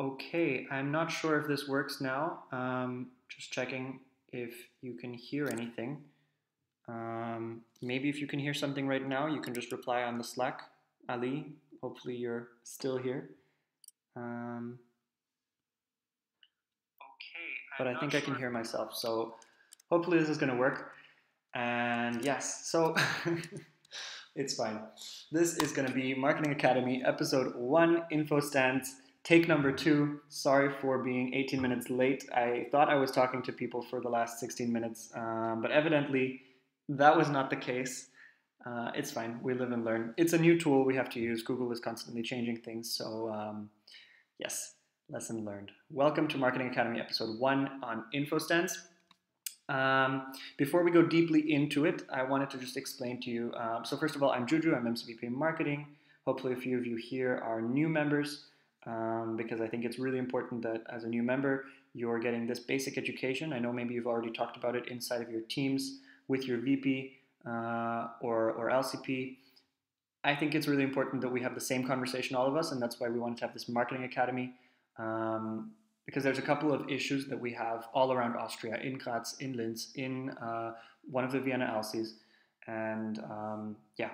Okay, I'm not sure if this works now. Just checking if you can hear anything. Maybe if you can hear something right now, you can just reply on the Slack. Ali, hopefully you're still here. Um, but I think I can hear myself, so hopefully this is going to work. And yes, so it's fine. This is going to be Marketing Academy episode 1 info stands. Take number 2. Sorry for being 18 minutes late. I thought I was talking to people for the last 16 minutes, but evidently that was not the case. It's fine. We live and learn. It's a new tool we have to use. Google is constantly changing things. So, yes, lesson learned. Welcome to Marketing Academy episode 1 on info stands. Before we go deeply into it, I wanted to just explain to you. So first of all, I'm Juju. I'm MCBP Marketing. Hopefully a few of you here are new members because I think it's really important that as a new member, you're getting this basic education. I know maybe you've already talked about it inside of your teams with your VP or LCP. I think it's really important that we have the same conversation, all of us, and that's why we wanted to have this Marketing Academy. Because there's a couple of issues that we have all around Austria, in Graz, in Linz, in one of the Vienna LCs. And yeah,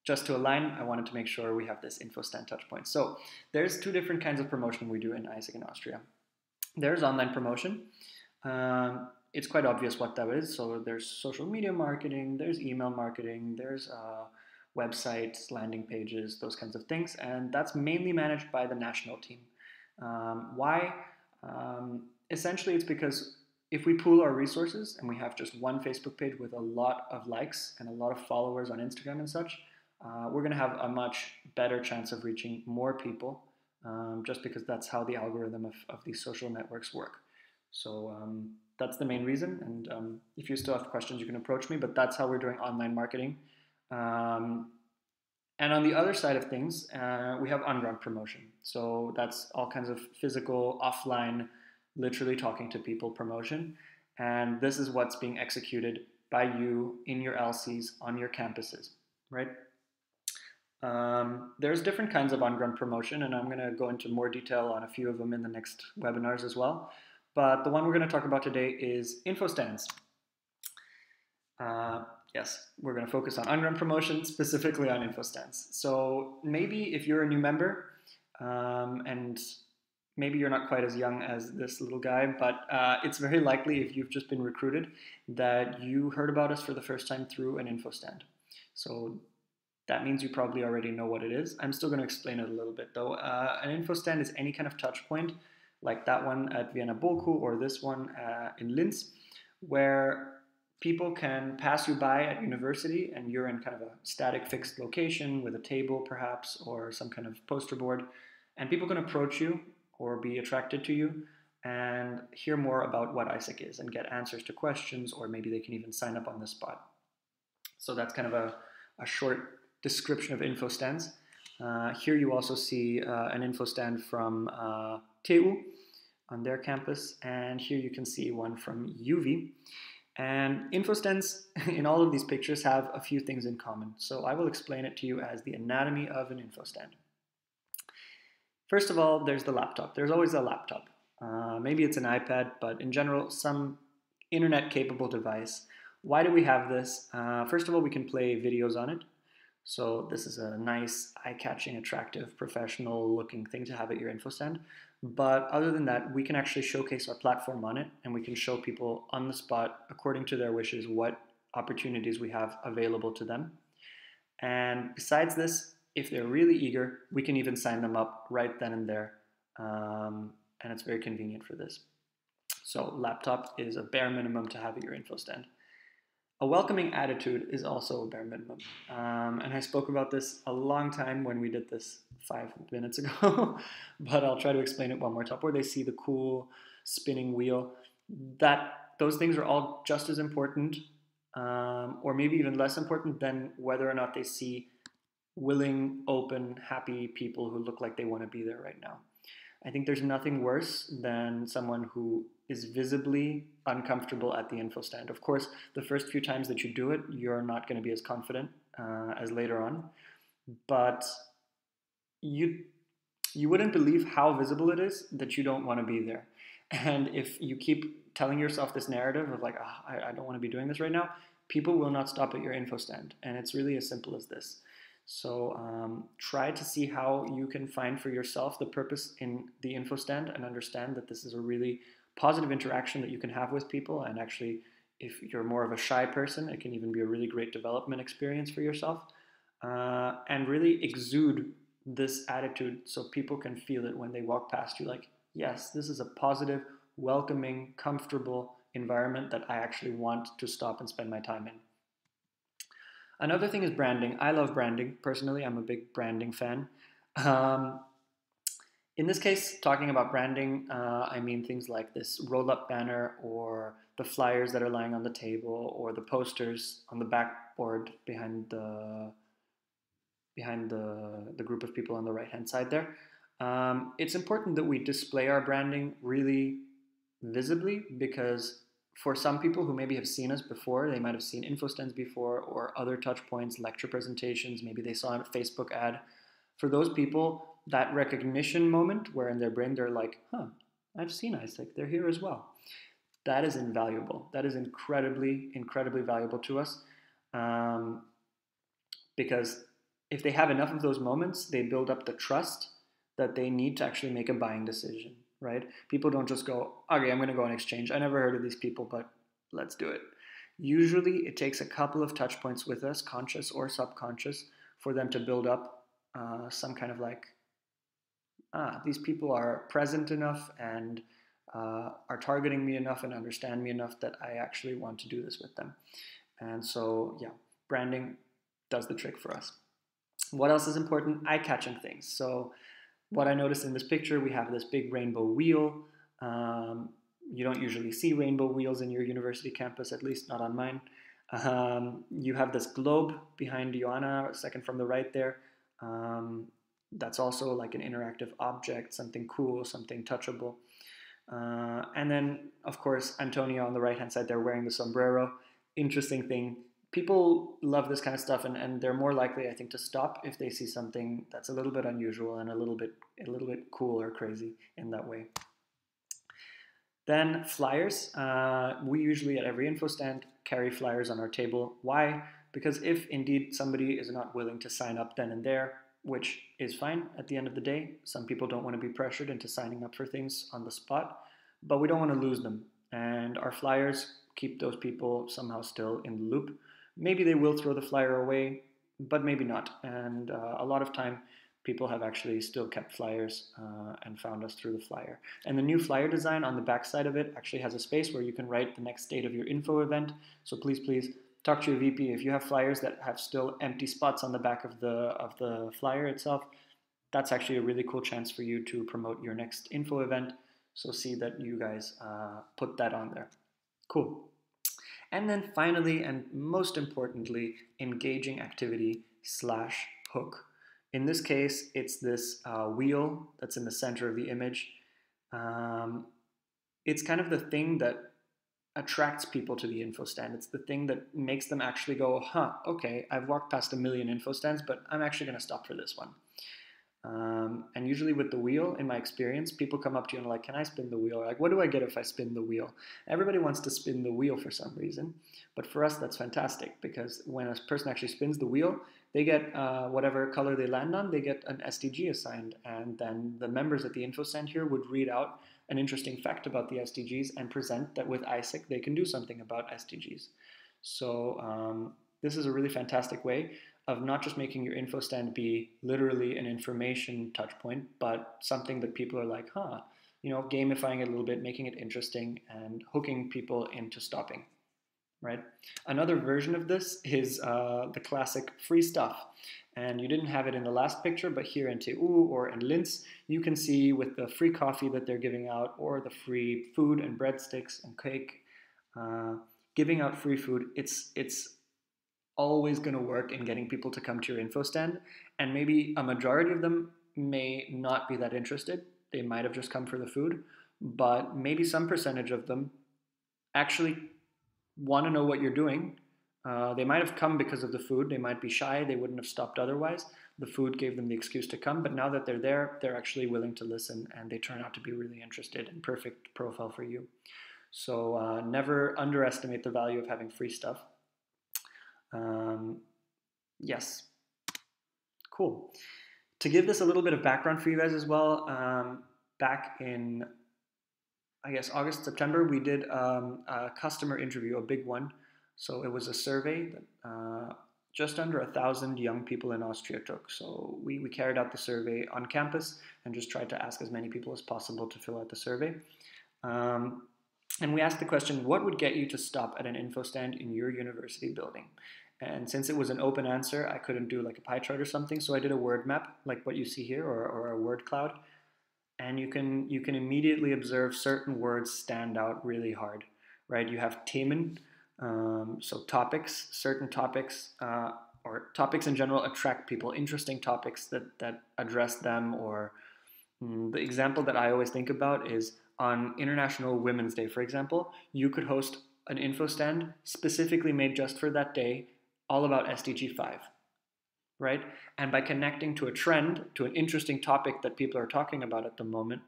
just to align, I wanted to make sure we have this info stand touch point. So there's 2 different kinds of promotion we do in AIESEC in Austria. There's online promotion. It's quite obvious what that is. So there's social media marketing, there's email marketing, there's websites, landing pages, those kinds of things. And that's mainly managed by the national team. Why? Essentially, it's because if we pool our resources and we have just one Facebook page with a lot of likes and a lot of followers on Instagram and such, we're going to have a much better chance of reaching more people just because that's how the algorithm of these social networks work. So that's the main reason. And if you still have questions, you can approach me, but that's how we're doing online marketing. And on the other side of things, we have on-ground promotion. So that's all kinds of physical, offline, literally talking to people promotion. And this is what's being executed by you in your LCs on your campuses, right? There's different kinds of on-ground promotion, and I'm going to go into more detail on a few of them in the next webinars as well. But the one we're going to talk about today is info stands. Yes, we're going to focus on on-ground promotion, specifically on info stands. So maybe if you're a new member, and maybe you're not quite as young as this little guy, but it's very likely if you've just been recruited that you heard about us for the first time through an info stand. So that means you probably already know what it is. I'm still going to explain it a little bit though. An info stand is any kind of touch point, like that one at Vienna Boku or this one in Linz, where people can pass you by at university and you're in kind of a static fixed location with a table perhaps or some kind of poster board, and people can approach you or be attracted to you and hear more about what AIESEC is and get answers to questions, or maybe they can even sign up on the spot. So that's kind of a short description of info stands. Here you also see an info stand from TU on their campus, and here you can see one from UV. And info stands in all of these pictures have a few things in common. So I will explain it to you as the anatomy of an info stand. First of all, there's the laptop. There's always a laptop. Maybe it's an iPad, but in general, some internet-capable device. Why do we have this? First of all, we can play videos on it. So this is a nice, eye-catching, attractive, professional-looking thing to have at your info stand. But other than that, we can actually showcase our platform on it, and we can show people on the spot, according to their wishes, what opportunities we have available to them. And besides this, if they're really eager, we can even sign them up right then and there. And it's very convenient for this. So laptop is a bare minimum to have at your info stand. A welcoming attitude is also a bare minimum. And I spoke about this a long time when we did this 5 minutes ago, but I'll try to explain it one more time. Where they see the cool spinning wheel, those things are all just as important, or maybe even less important than whether or not they see willing, open, happy people who look like they want to be there right now. I think there's nothing worse than someone who is visibly uncomfortable at the info stand. Of course, the first few times that you do it, you're not going to be as confident as later on. But You wouldn't believe how visible it is that you don't want to be there. And if you keep telling yourself this narrative of like, oh, I don't want to be doing this right now, people will not stop at your info stand. And it's really as simple as this. So try to see how you can find for yourself the purpose in the info stand and understand that this is a really positive interaction that you can have with people. And actually, if you're more of a shy person, it can even be a really great development experience for yourself. And really exude this attitude so people can feel it when they walk past you like, yes, this is a positive, welcoming, comfortable environment that I actually want to stop and spend my time in. Another thing is branding. I love branding. Personally, I'm a big branding fan. Um, in this case, talking about branding, I mean things like this roll-up banner or the flyers that are lying on the table or the posters on the backboard behind the group of people on the right-hand side there. It's important that we display our branding really visibly because for some people who maybe have seen us before, they might have seen info stands before or other touch points, lecture presentations, maybe they saw a Facebook ad. For those people, that recognition moment where in their brain they're like, huh, I've seen AIESEC, they're here as well. That is invaluable. That is incredibly, incredibly valuable to us because if they have enough of those moments, they build up the trust that they need to actually make a buying decision, right? People don't just go, okay, I'm going to go on exchange. I never heard of these people, but let's do it. Usually it takes a couple of touch points with us, conscious or subconscious, for them to build up some kind of like, these people are present enough and are targeting me enough and understand me enough that I actually want to do this with them. And so, yeah, branding does the trick for us. What else is important? Eye-catching things. So what I noticed in this picture, we have this big rainbow wheel. You don't usually see rainbow wheels in your university campus, at least not on mine. You have this globe behind Joanna, second from the right there. That's also like an interactive object, something cool, something touchable. And then, of course, Antonio on the right-hand side there wearing the sombrero. Interesting thing. People love this kind of stuff, and they're more likely, I think, to stop if they see something that's a little bit unusual and a little bit cool or crazy in that way. Then flyers. We usually at every info stand carry flyers on our table. Why? Because if indeed somebody is not willing to sign up then and there, which is fine at the end of the day, some people don't want to be pressured into signing up for things on the spot, but we don't want to lose them. And our flyers keep those people somehow still in the loop. Maybe they will throw the flyer away, but maybe not. And a lot of time, people have actually still kept flyers and found us through the flyer. And the new flyer design on the back side of it actually has a space where you can write the next date of your info event. So please, please talk to your VP. If you have flyers that have still empty spots on the back of the flyer itself, that's actually a really cool chance for you to promote your next info event. So see that you guys put that on there. Cool. And then finally, and most importantly, engaging activity / hook. In this case, it's this wheel that's in the center of the image. It's kind of the thing that attracts people to the info stand. It's the thing that makes them actually go, huh, okay, I've walked past a million info stands, but I'm actually going to stop for this one. And usually with the wheel, in my experience, people come up to you and are like, can I spin the wheel? Or like, what do I get if I spin the wheel? Everybody wants to spin the wheel for some reason. But for us, that's fantastic because when a person actually spins the wheel, they get whatever color they land on, they get an SDG assigned. And then the members at the info stand here would read out an interesting fact about the SDGs and present that with AIESEC, they can do something about SDGs. So this is a really fantastic way of not just making your info stand be literally an information touch point, but something that people are like, huh, you know, gamifying it a little bit, making it interesting and hooking people into stopping, right? Another version of this is the classic free stuff. And you didn't have it in the last picture, but here in TU or in Linz, you can see with the free coffee that they're giving out or the free food and breadsticks and cake, giving out free food, it's always going to work in getting people to come to your info stand. And maybe a majority of them may not be that interested. They might have just come for the food, but maybe some percentage of them actually want to know what you're doing. They might have come because of the food. They might be shy. They wouldn't have stopped otherwise. the food gave them the excuse to come, but now that they're there, they're actually willing to listen, and they turn out to be really interested and perfect profile for you. So never underestimate the value of having free stuff. Yes, cool. To give this a little bit of background for you guys as well, back in, I guess, August, September, we did a customer interview, a big one. So it was a survey that just under 1,000 young people in Austria took. So we carried out the survey on campus and just tried to ask as many people as possible to fill out the survey. And we asked the question, what would get you to stop at an info stand in your university building? And since it was an open answer, I couldn't do like a pie chart or something, so I did a word map, like what you see here, or a word cloud. And you can immediately observe certain words stand out really hard, right? You have Themen, so topics, certain topics, or topics in general attract people, interesting topics that address them. Or the example that I always think about is on International Women's Day, for example, you could host an info stand specifically made just for that day, all about SDG 5, right? And by connecting to a trend, to an interesting topic that people are talking about at the moment,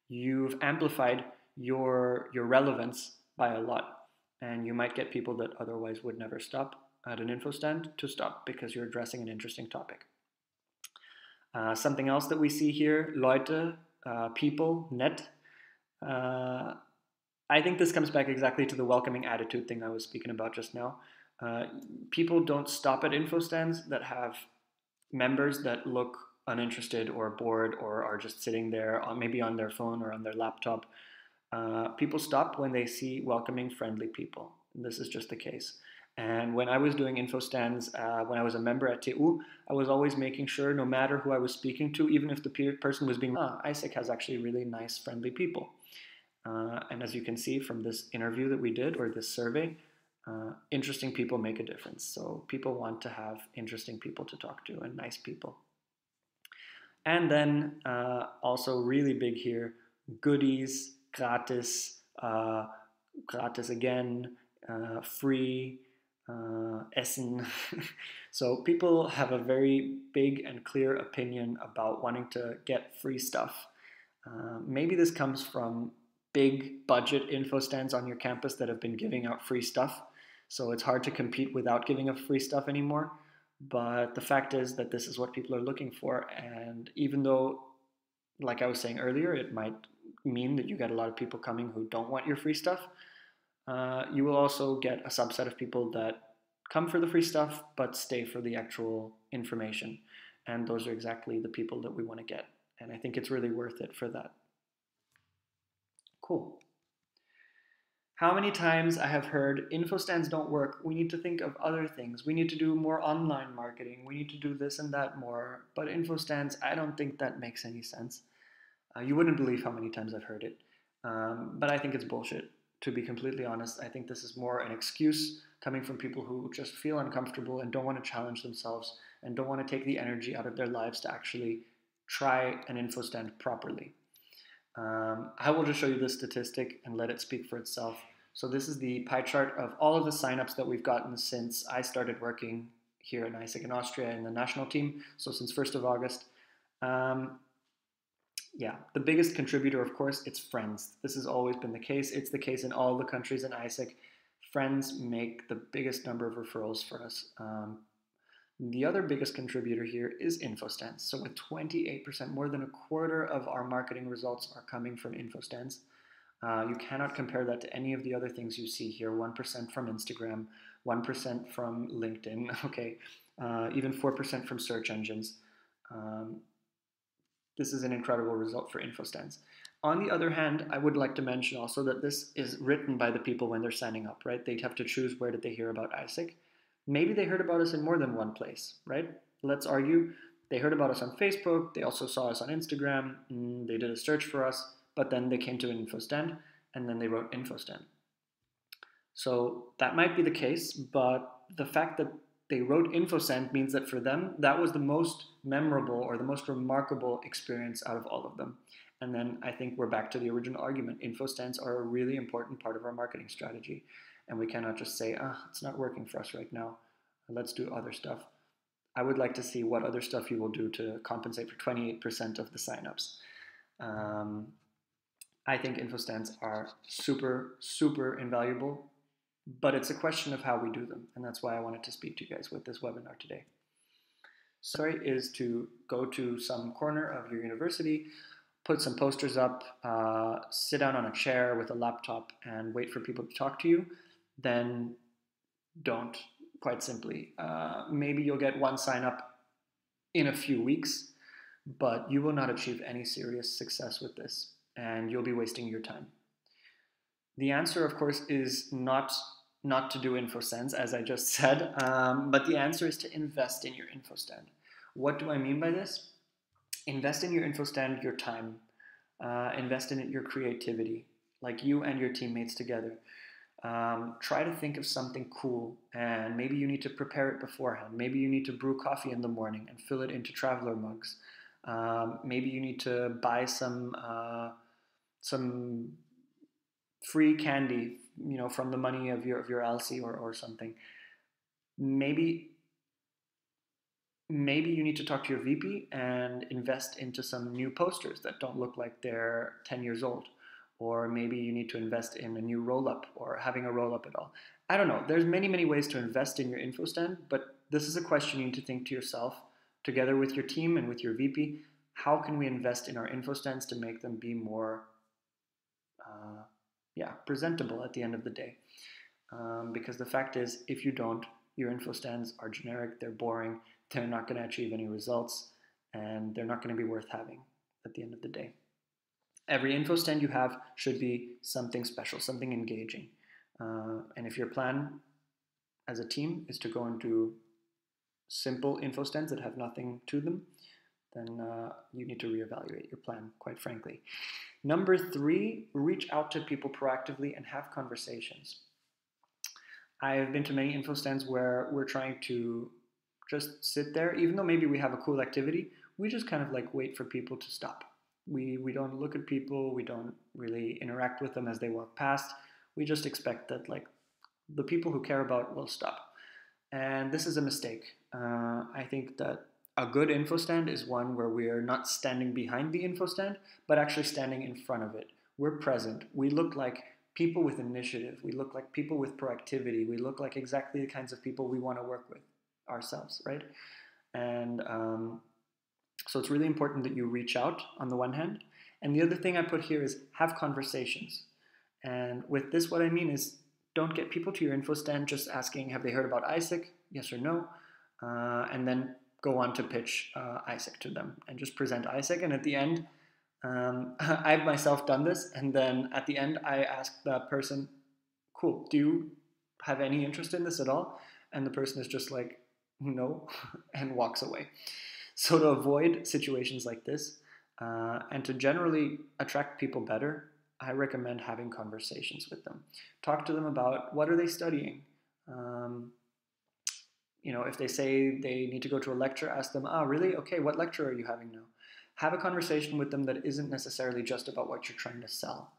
you've amplified your relevance by a lot. And you might get people that otherwise would never stop at an info stand to stop because you're addressing an interesting topic. Something else that we see here, Leute, people, nett. I think this comes back exactly to the welcoming attitude thing I was speaking about just now. People don't stop at info stands that have members that look uninterested or bored or are just sitting there, maybe on their phone or on their laptop. People stop when they see welcoming, friendly people. And this is just the case. And when I was doing info stands, when I was a member at TU, I was always making sure, no matter who I was speaking to, even if the person was being, AIESEC has actually really nice, friendly people. And as you can see from this interview that we did, or this survey, interesting people make a difference. So people want to have interesting people to talk to and nice people. And then also really big here, goodies, gratis, gratis again, free, Essen. So people have a very big and clear opinion about wanting to get free stuff. Maybe this comes from big budget info stands on your campus that have been giving out free stuff. So it's hard to compete without giving up free stuff anymore. But the fact is that this is what people are looking for. And even though, like I was saying earlier, it might mean that you get a lot of people coming who don't want your free stuff, you will also get a subset of people that come for the free stuff but stay for the actual information. And those are exactly the people that we want to get. And I think it's really worth it for that. Cool. How many times I have heard info stands don't work, we need to think of other things, we need to do more online marketing, we need to do this and that more, but info stands, I don't think that makes any sense. You wouldn't believe how many times I've heard it, but I think it's bullshit, to be completely honest. I think this is more an excuse coming from people who just feel uncomfortable and don't want to challenge themselves and don't want to take the energy out of their lives to actually try an info stand properly. I will just show you this statistic and let it speak for itself. So this is the pie chart of all of the signups that we've gotten since I started working here at AIESEC in Austria in the national team. So since 1st of August. Yeah, the biggest contributor, of course, it's friends. This has always been the case. It's the case in all the countries in AIESEC. Friends make the biggest number of referrals for us. The other biggest contributor here is info stands. So with 28%, more than a quarter of our marketing results are coming from info stands. You cannot compare that to any of the other things you see here. 1% from Instagram, 1% from LinkedIn, okay, even 4% from search engines. This is an incredible result for info stands. On the other hand, I would like to mention also that this is written by the people when they're signing up, right? They'd have to choose where did they hear about AIESEC. Maybe they heard about us in more than one place, right? Let's argue they heard about us on Facebook, they also saw us on Instagram, they did a search for us, but then they came to an info stand, and then they wrote info stand. So that might be the case, but the fact that they wrote info stand means that for them, that was the most memorable or the most remarkable experience out of all of them. And then I think we're back to the original argument. Info stands are a really important part of our marketing strategy. And we cannot just say, it's not working for us right now. Let's do other stuff. I would like to see what other stuff you will do to compensate for 28% of the signups. I think info stands are super, super invaluable, but it's a question of how we do them. And that's why I wanted to speak to you guys with this webinar today. Sorry, is to go to some corner of your university, put some posters up, sit down on a chair with a laptop and wait for people to talk to you, then don't, quite simply. Maybe you'll get one sign up in a few weeks, but you will not achieve any serious success with this, and you'll be wasting your time. The answer, of course, is not to do info stands, as I just said, but the answer is to invest in your info stand. What do I mean by this? Invest in your info stand your time. Invest in it your creativity, like you and your teammates together. Try to think of something cool, and maybe you need to prepare it beforehand. Maybe you need to brew coffee in the morning and fill it into traveler mugs. Maybe you need to buy some free candy, from the money of your LC or something. Maybe you need to talk to your VP and invest into some new posters that don't look like they're 10 years old. Or maybe you need to invest in a new roll-up or having a roll-up at all. I don't know. There's many, many ways to invest in your info stand, but this is a question you need to think to yourself, together with your team and with your VP. How can we invest in our info stands to make them be more presentable at the end of the day? Because the fact is, if you don't, your info stands are generic, they're boring, they're not going to achieve any results, and they're not going to be worth having at the end of the day. Every info stand you have should be something special, something engaging. And if your plan as a team is to go and do simple info stands that have nothing to them, then you need to reevaluate your plan, quite frankly. Number 3, reach out to people proactively and have conversations. I have been to many info stands where we're trying to just sit there, even though maybe we have a cool activity, we just kind of like wait for people to stop. We don't look at people, we don't really interact with them as they walk past. We just expect that like the people who care about will stop. And this is a mistake. I think that a good info stand is one where we're not standing behind the info stand, but actually standing in front of it. We're present. We look like people with initiative. We look like people with proactivity. We look like exactly the kinds of people we want to work with ourselves, right? And so it's really important that you reach out on the one hand. And the other thing I put here is have conversations. And with this, what I mean is don't get people to your info stand just asking, have they heard about AIESEC? Yes or no? And then go on to pitch AIESEC to them and just present AIESEC. And at the end, I've myself done this. And then at the end, I ask that person, cool, do you have any interest in this at all? And the person is just like, no, and walks away. So to avoid situations like this and to generally attract people better, I recommend having conversations with them. Talk to them about what are they studying. If they say they need to go to a lecture, ask them, really? Okay, what lecture are you having now? Have a conversation with them that isn't necessarily just about what you're trying to sell.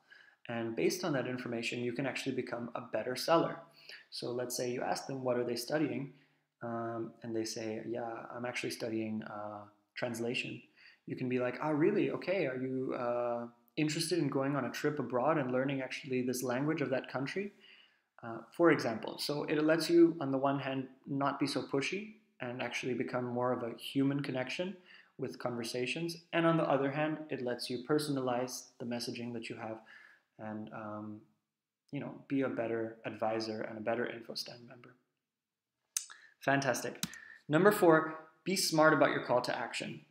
And based on that information, you can actually become a better seller. So let's say you ask them, what are they studying? And they say, yeah, I'm actually studying translation. You can be like, really? Okay, are you interested in going on a trip abroad and learning actually this language of that country? For example. So it lets you, on the one hand, not be so pushy and actually become more of a human connection with conversations. And on the other hand, it lets you personalize the messaging that you have and be a better advisor and a better info stand member. Fantastic. Number 4, be smart about your call to action.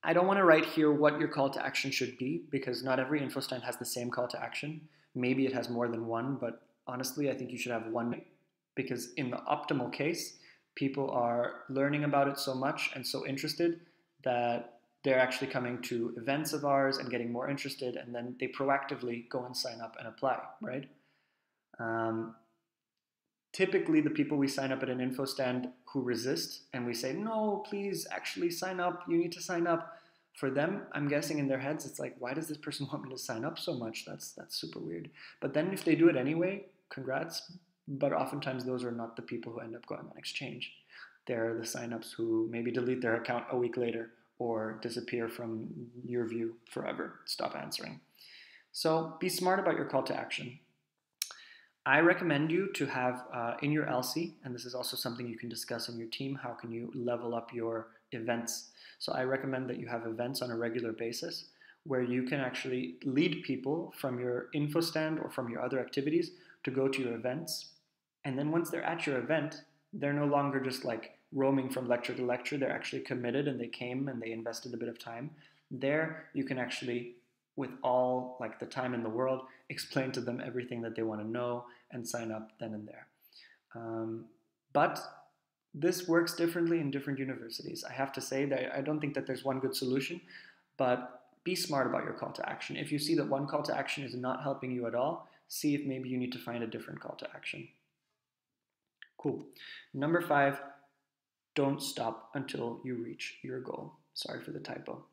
I don't want to write here what your call to action should be because not every info stand has the same call to action. Maybe it has more than one, but honestly, I think you should have one because in the optimal case, people are learning about it so much and so interested that they're actually coming to events of ours and getting more interested, and then they proactively go and sign up and apply, right? Typically, the people we sign up at an info stand who resist and we say, no, please actually sign up, you need to sign up. For them, I'm guessing in their heads, it's like, why does this person want me to sign up so much? That's super weird. But then if they do it anyway, congrats. But oftentimes those are not the people who end up going on exchange. they're the signups who maybe delete their account a week later or disappear from your view forever, stop answering. So be smart about your call to action. I recommend you to have in your LC, and this is also something you can discuss in your team, how can you level up your events. So I recommend that you have events on a regular basis where you can actually lead people from your info stand or from your other activities to go to your events. And then once they're at your event, they're no longer just like roaming from lecture to lecture. They're actually committed and they came and they invested a bit of time. There you can actually, with all like the time in the world, explain to them everything that they want to know and sign up then and there. But this works differently in different universities. I have to say that I don't think that there's one good solution, but be smart about your call to action. If you see that one call to action is not helping you at all, see if maybe you need to find a different call to action. Cool. Number 5, don't stop until you reach your goal. Sorry for the typo.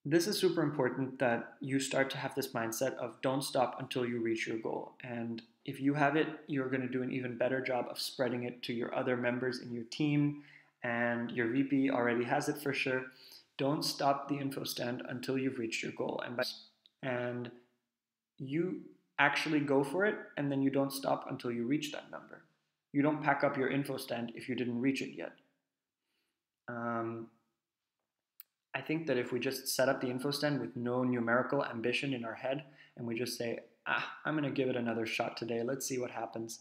This is super important that you start to have this mindset of don't stop until you reach your goal. And if you have it, you're going to do an even better job of spreading it to your other members in your team, and your VP already has it for sure. Don't stop the info stand until you've reached your goal. And you actually go for it, and then you don't stop until you reach that number. You don't pack up your info stand if you didn't reach it yet. I think that if we just set up the info stand with no numerical ambition in our head, and we just say, I'm going to give it another shot today, let's see what happens.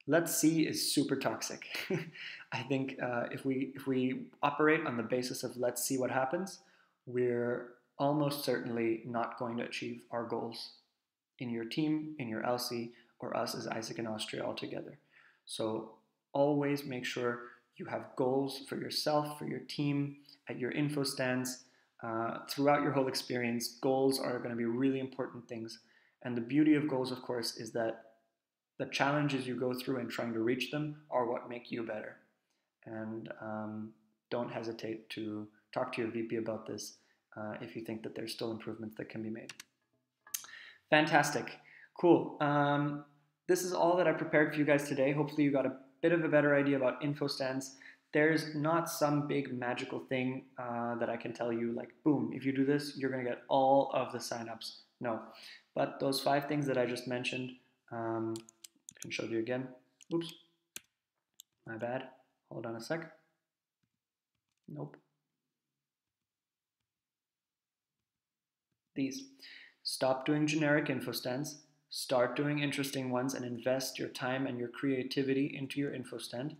Let's see is super toxic. I think if we operate on the basis of let's see what happens, we're almost certainly not going to achieve our goals in your team, in your LC, or us as AIESEC in Austria altogether. So always make sure you have goals for yourself, for your team, at your info stands. Throughout your whole experience, goals are going to be really important things. And the beauty of goals, of course, is that the challenges you go through in trying to reach them are what make you better. And don't hesitate to talk to your VP about this if you think that there's still improvements that can be made. Fantastic. Cool. This is all that I prepared for you guys today. Hopefully you got a bit of a better idea about info stands. There's not some big magical thing that I can tell you like, boom, if you do this, you're going to get all of the signups. No. But those 5 things that I just mentioned, I can show you again. Oops. My bad. Hold on a sec. Nope. These. Stop doing generic info stands. Start doing interesting ones and invest your time and your creativity into your info stand.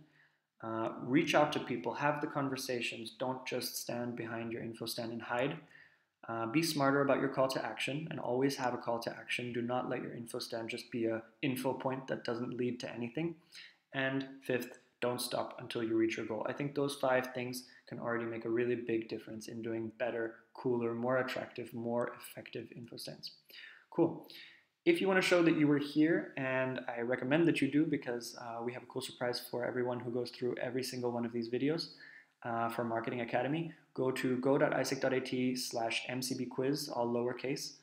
Reach out to people, have the conversations. Don't just stand behind your info stand and hide. Be smarter about your call to action and always have a call to action. Do not let your info stand just be an info point that doesn't lead to anything. And 5th, don't stop until you reach your goal. I think those 5 things can already make a really big difference in doing better, cooler, more attractive, more effective info stands. Cool. If you want to show that you were here, and I recommend that you do because we have a cool surprise for everyone who goes through every single one of these videos for Marketing Academy, go to go.aiesec.at/mcbquiz, all lowercase.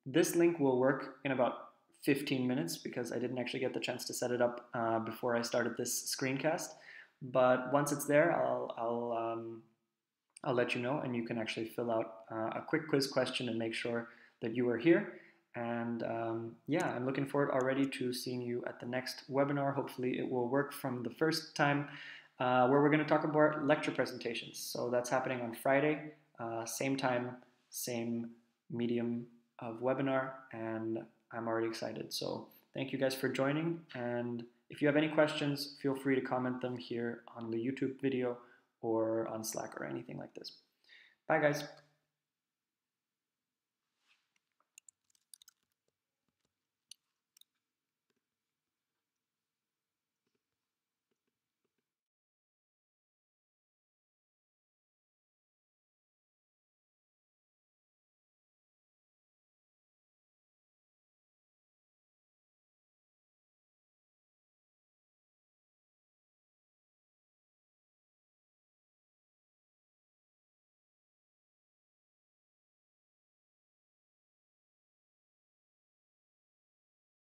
This link will work in about 15 minutes because I didn't actually get the chance to set it up before I started this screencast. But once it's there, I'll let you know, and you can actually fill out a quick quiz question and make sure that you are here. And yeah, I'm looking forward already to seeing you at the next webinar. Hopefully it will work from the first time, where we're going to talk about lecture presentations. So that's happening on Friday, same time, same medium of webinar, and I'm already excited. So thank you guys for joining, and if you have any questions, feel free to comment them here on the YouTube video or on Slack or anything like this. Bye guys.